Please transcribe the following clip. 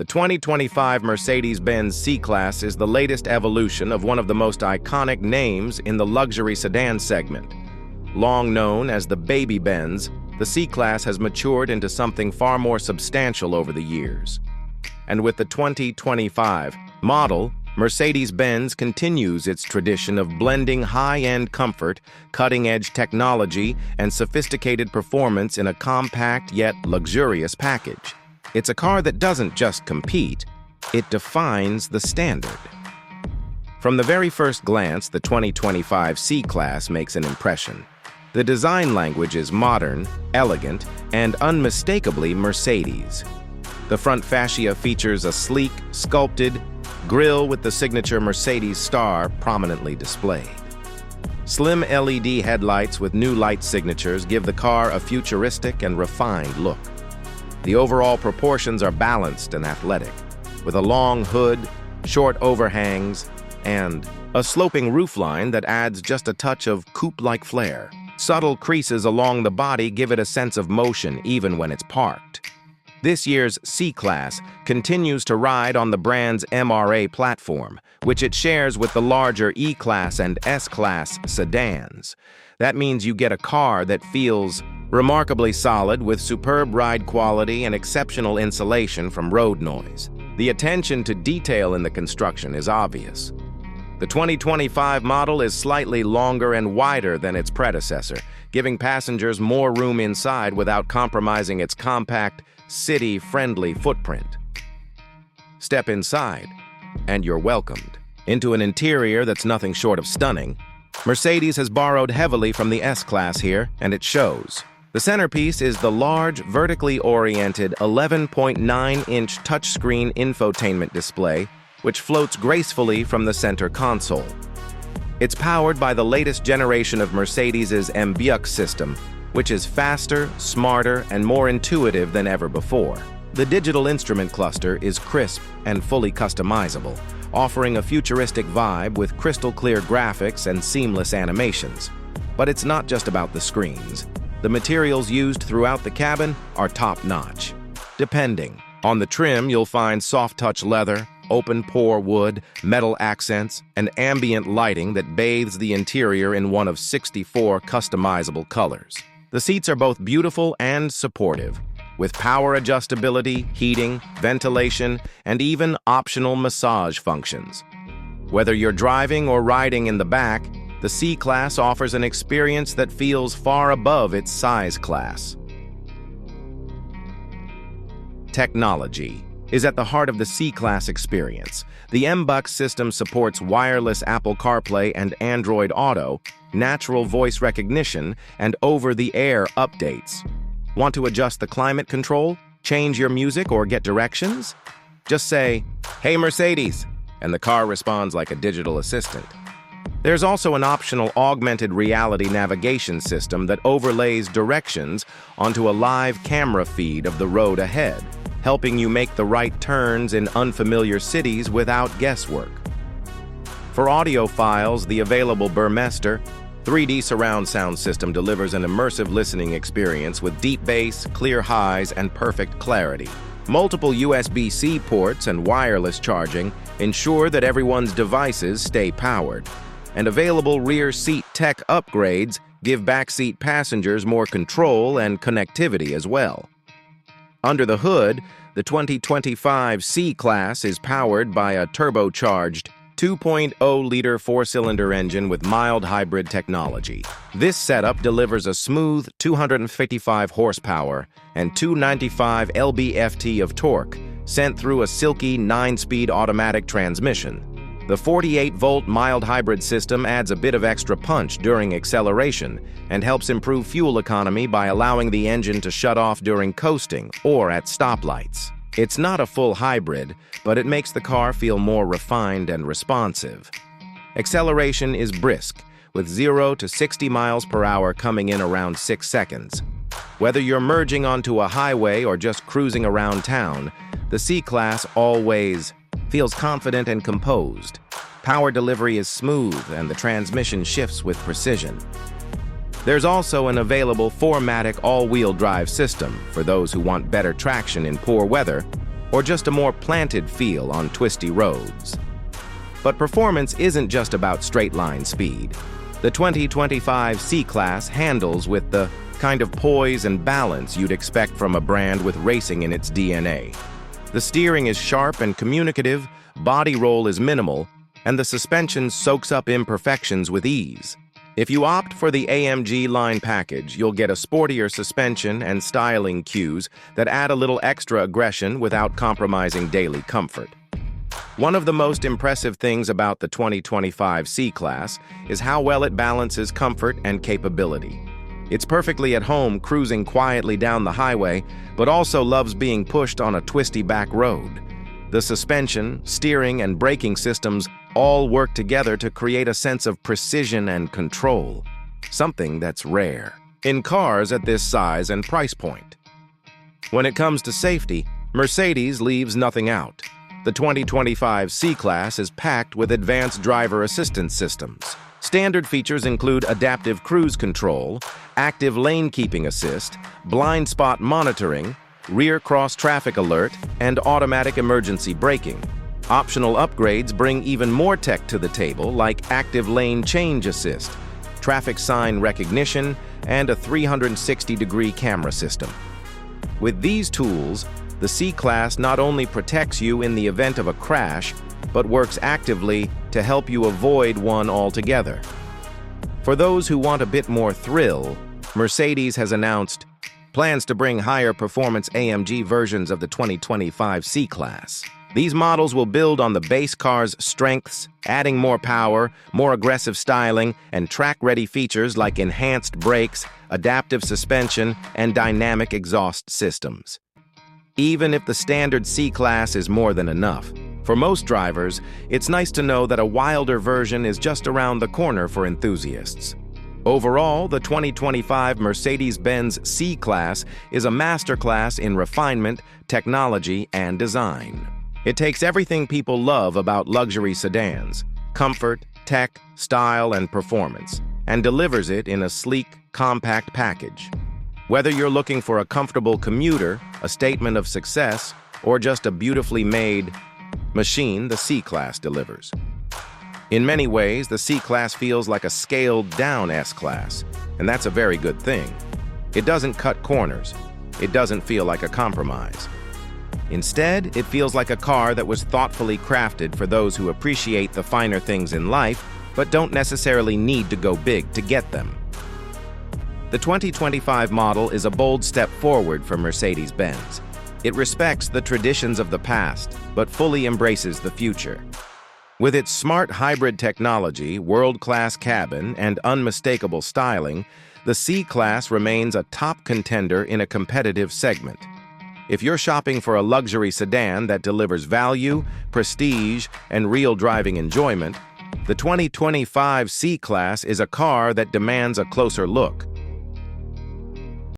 The 2025 Mercedes-Benz C-Class is the latest evolution of one of the most iconic names in the luxury sedan segment. Long known as the Baby Benz, the C-Class has matured into something far more substantial over the years. And with the 2025 model, Mercedes-Benz continues its tradition of blending high-end comfort, cutting-edge technology, and sophisticated performance in a compact yet luxurious package. It's a car that doesn't just compete, it defines the standard. From the very first glance, the 2025 C-Class makes an impression. The design language is modern, elegant, and unmistakably Mercedes. The front fascia features a sleek, sculpted grille with the signature Mercedes star prominently displayed. Slim LED headlights with new light signatures give the car a futuristic and refined look. The overall proportions are balanced and athletic, with a long hood, short overhangs, and a sloping roofline that adds just a touch of coupe-like flair. Subtle creases along the body give it a sense of motion even when it's parked. This year's C-Class continues to ride on the brand's MRA platform, which it shares with the larger E-Class and S-Class sedans. That means you get a car that feels remarkably solid with superb ride quality and exceptional insulation from road noise. The attention to detail in the construction is obvious. The 2025 model is slightly longer and wider than its predecessor, giving passengers more room inside without compromising its compact, city-friendly footprint. Step inside, and you're welcomed into an interior that's nothing short of stunning. Mercedes has borrowed heavily from the S-Class here, and it shows. The centerpiece is the large, vertically oriented 11.9-inch touchscreen infotainment display, which floats gracefully from the center console. It's powered by the latest generation of Mercedes' MBUX system, which is faster, smarter, and more intuitive than ever before. The digital instrument cluster is crisp and fully customizable, offering a futuristic vibe with crystal-clear graphics and seamless animations. But it's not just about the screens. The materials used throughout the cabin are top-notch. Depending on the trim, you'll find soft-touch leather, open-pore wood, metal accents, and ambient lighting that bathes the interior in one of 64 customizable colors. The seats are both beautiful and supportive, with power adjustability, heating, ventilation, and even optional massage functions. Whether you're driving or riding in the back, the C-Class offers an experience that feels far above its size class. Technology is at the heart of the C-Class experience. The MBUX system supports wireless Apple CarPlay and Android Auto, natural voice recognition, and over-the-air updates. Want to adjust the climate control, change your music, or get directions? Just say, "Hey Mercedes," and the car responds like a digital assistant. There's also an optional augmented reality navigation system that overlays directions onto a live camera feed of the road ahead, helping you make the right turns in unfamiliar cities without guesswork. For audiophiles, the available Burmester 3D surround sound system delivers an immersive listening experience with deep bass, clear highs, and perfect clarity. Multiple USB-C ports and wireless charging ensure that everyone's devices stay powered. And available rear seat tech upgrades give backseat passengers more control and connectivity as well. Under the hood, the 2025 C-Class is powered by a turbocharged 2.0-liter four-cylinder engine with mild hybrid technology. This setup delivers a smooth 255 horsepower and 295 lb-ft of torque, sent through a silky 9-speed automatic transmission. The 48-volt mild hybrid system adds a bit of extra punch during acceleration and helps improve fuel economy by allowing the engine to shut off during coasting or at stoplights. It's not a full hybrid, but it makes the car feel more refined and responsive. Acceleration is brisk, with 0 to 60 miles per hour coming in around 6 seconds. Whether you're merging onto a highway or just cruising around town, the C-Class always feels confident and composed. Power delivery is smooth and the transmission shifts with precision. There's also an available 4MATIC all-wheel drive system for those who want better traction in poor weather, or just a more planted feel on twisty roads. But performance isn't just about straight-line speed. The 2025 C-Class handles with the kind of poise and balance you'd expect from a brand with racing in its DNA. The steering is sharp and communicative, body roll is minimal, and the suspension soaks up imperfections with ease. If you opt for the AMG line package, you'll get a sportier suspension and styling cues that add a little extra aggression without compromising daily comfort. One of the most impressive things about the 2025 C-Class is how well it balances comfort and capability. It's perfectly at home cruising quietly down the highway, but also loves being pushed on a twisty back road. The suspension, steering, and braking systems all work together to create a sense of precision and control, something that's rare in cars at this size and price point. When it comes to safety, Mercedes leaves nothing out. The 2025 C-Class is packed with advanced driver assistance systems. Standard features include adaptive cruise control, active lane keeping assist, blind spot monitoring, rear cross traffic alert, and automatic emergency braking. Optional upgrades bring even more tech to the table, like active lane change assist, traffic sign recognition, and a 360-degree camera system. With these tools, the C-Class not only protects you in the event of a crash, but works actively to help you avoid one altogether. For those who want a bit more thrill, Mercedes has announced plans to bring higher performance AMG versions of the 2025 C-Class. These models will build on the base car's strengths, adding more power, more aggressive styling, and track-ready features like enhanced brakes, adaptive suspension, and dynamic exhaust systems. Even if the standard C-Class is more than enough, for most drivers, it's nice to know that a wilder version is just around the corner for enthusiasts. Overall, the 2025 Mercedes-Benz C-Class is a masterclass in refinement, technology, and design. It takes everything people love about luxury sedans: comfort, tech, style, and performance, and delivers it in a sleek, compact package. Whether you're looking for a comfortable commuter, a statement of success, or just a beautifully made machine, the C-Class delivers. In many ways, the C-Class feels like a scaled-down S-Class, and that's a very good thing. It doesn't cut corners. It doesn't feel like a compromise. Instead, it feels like a car that was thoughtfully crafted for those who appreciate the finer things in life, but don't necessarily need to go big to get them. The 2025 model is a bold step forward for Mercedes-Benz. It respects the traditions of the past, but fully embraces the future. With its smart hybrid technology, world-class cabin, and unmistakable styling, the C-Class remains a top contender in a competitive segment. If you're shopping for a luxury sedan that delivers value, prestige, and real driving enjoyment, the 2025 C-Class is a car that demands a closer look.